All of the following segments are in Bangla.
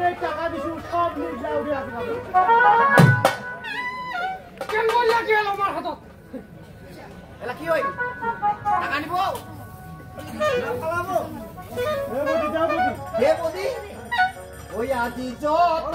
এই টাকা দিছু সব নিজ যাওরে আছে কেন বললা গেল আমার হাতত এলা কি হই টাকা নিব খালাবো এ বদি যাও বদি হে বদি ওই আজি যত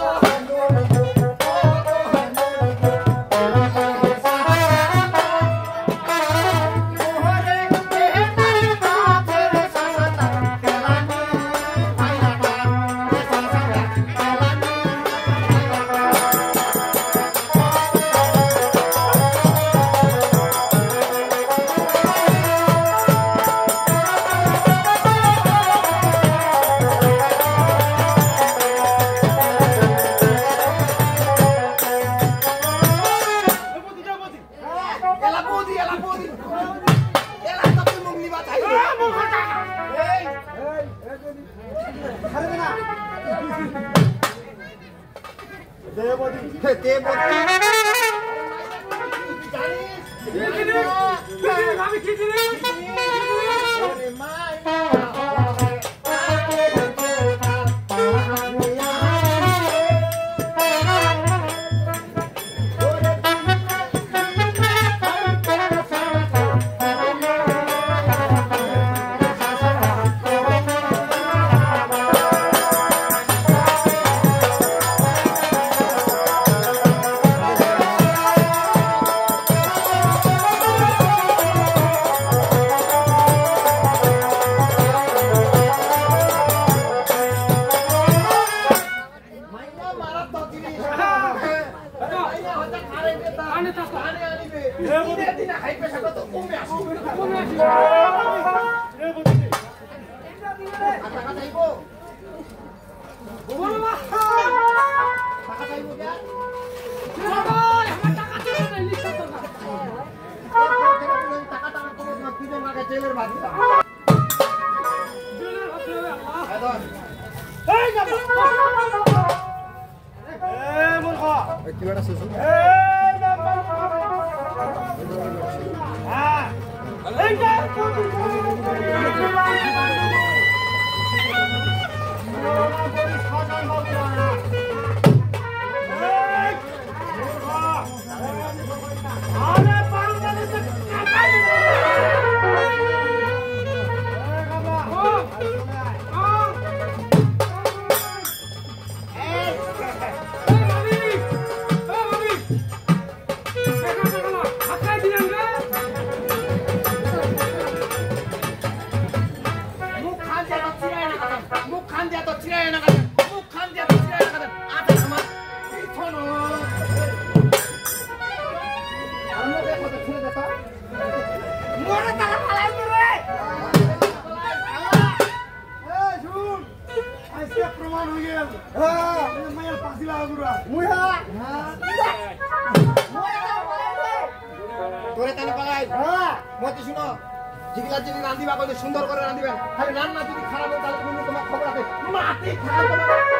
সুন্দর করে রাঁধিবেন খালি রান্না যদি খারাপ হয় তাহলে কিন্তু তোমার খবর আছে মাটি খারাপ হবে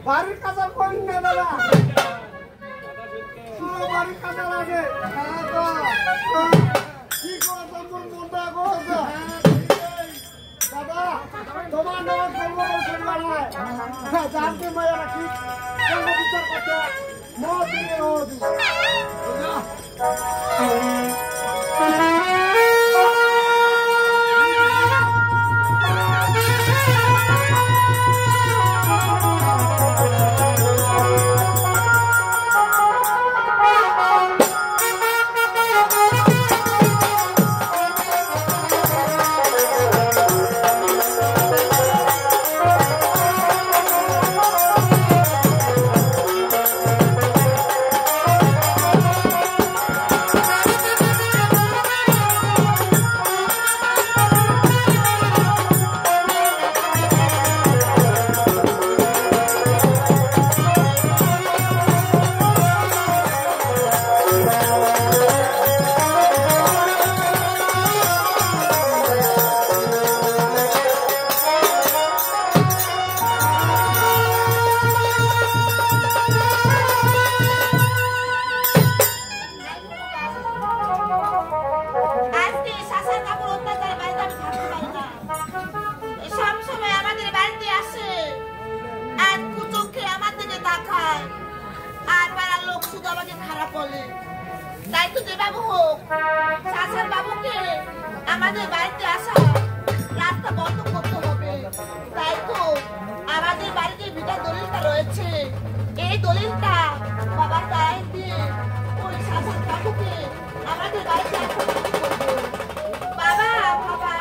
বাড়ির কাছে কোন না দাদা বাড়ির কাছে লাগে কি করছো তোর মনটা করছো দাদা তোমার নাম জানতে মায়া রাখি বিচার করছে আমাকে খারাপ বলে। তাই তো যে বাবু হোক, চাচার বাবুকে আমাদের বাড়িতে আসা রাস্তা বন্ধ করতে হবে। তাই তো আমাদের বাড়িতে বিটা দলিলটা রয়েছে, এই দলিলটা বাবার গায়ে দিয়ে ওই চাচার বাবুকে আমাদের বাড়িতে আসা বন্ধ করবো। বাবা বাবা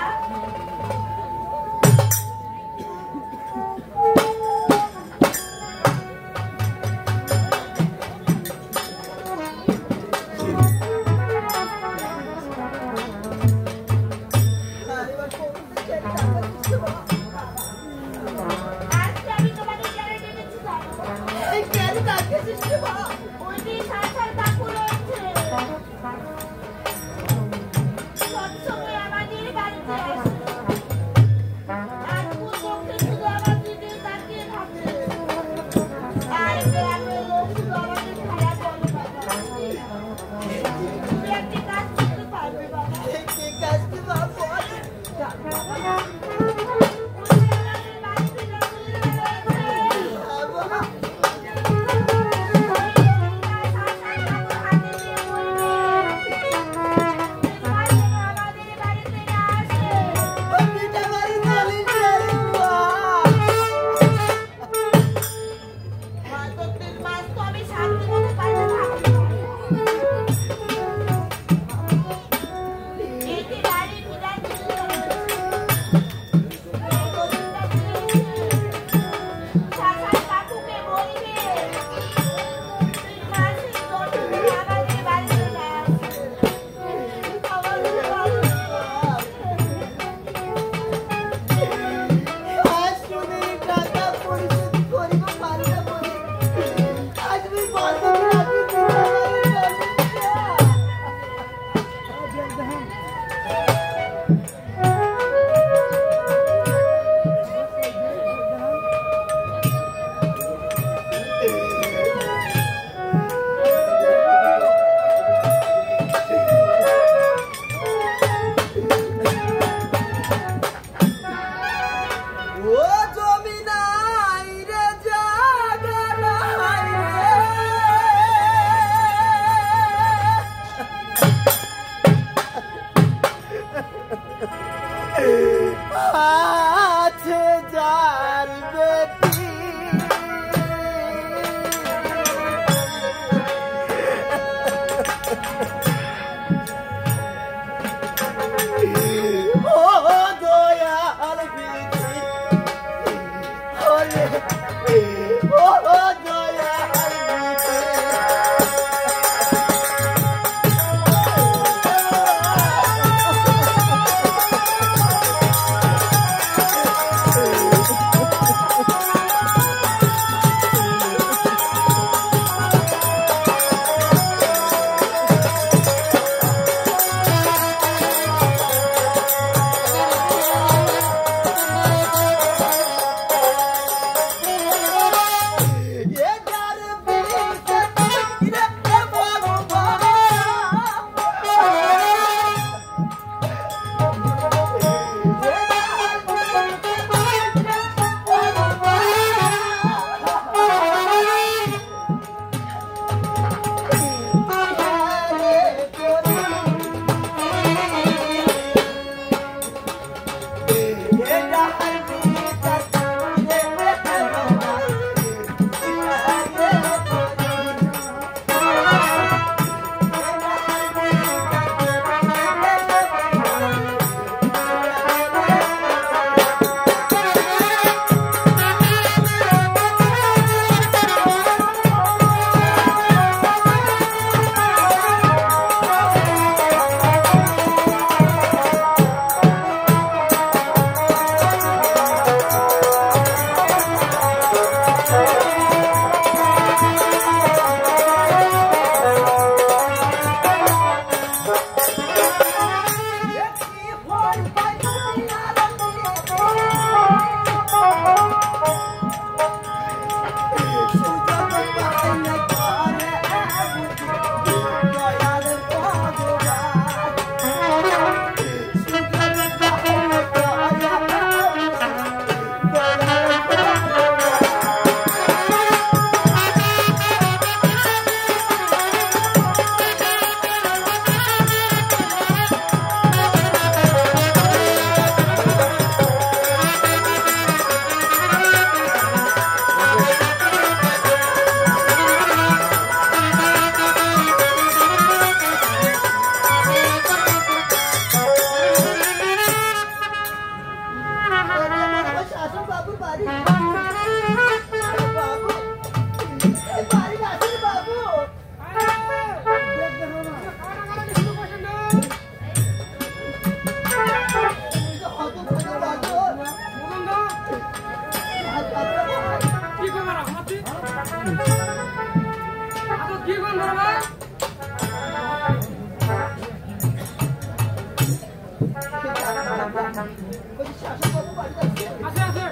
বলছি শাসন বাবু বাড়িতে আছে? আছে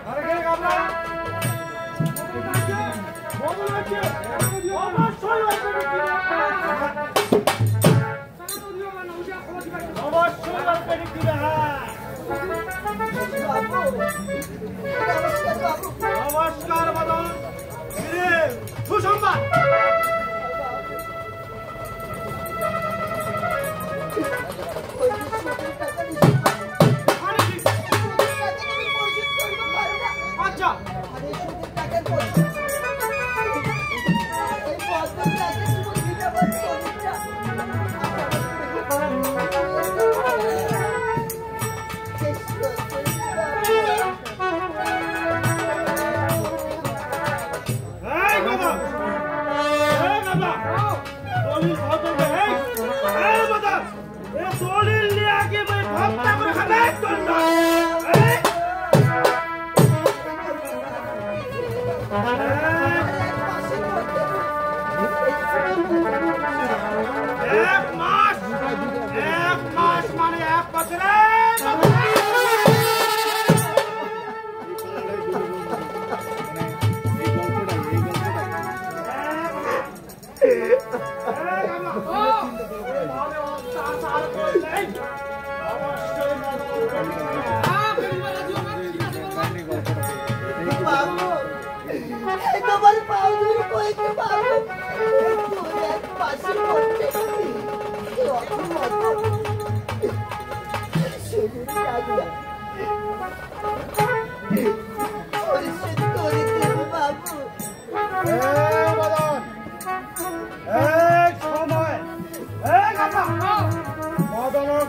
আরে কে গাবলা বদল আছে অবশ্যই অবশ্যই পেটে দিবে হ্যাঁ নমস্কার বদন রে সুসংবাদ আচ্ছা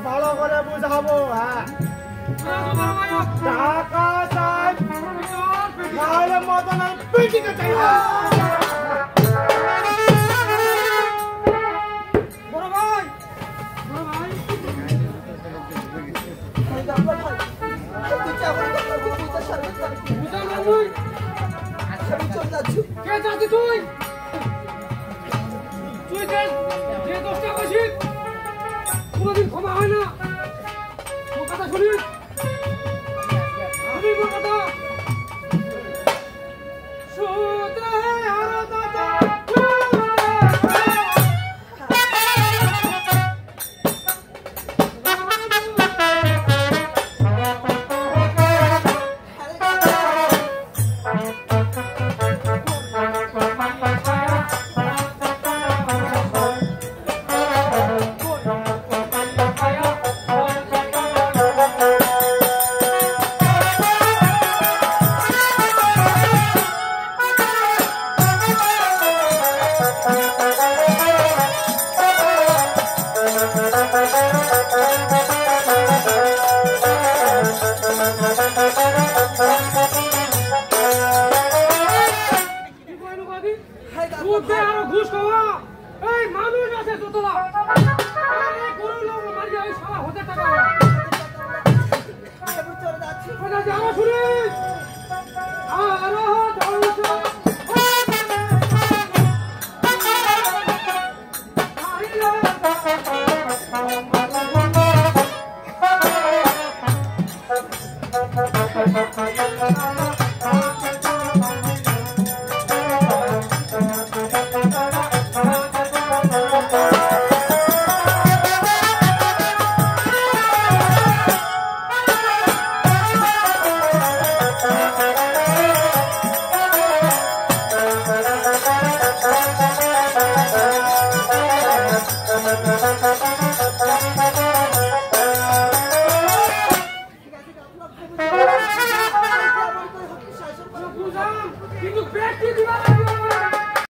ভালো করে বুঝাবো হ্যাঁ টাকা চাই নাহলে মদনের পিটিকে চাই বড় ভাই কে যাচ্ছি তুই তুই যে দশটা কইছিস কোনোদিন ক্ষমা হয় না তোর কথা শুনিস আমি তোর কথা শুতে আর দাদা ঘুষ খাওয়া এই মানুষ আছে তোতলা গরু লোক মারিয়া ওই সারা হতে টাকা আমার শুনিস আর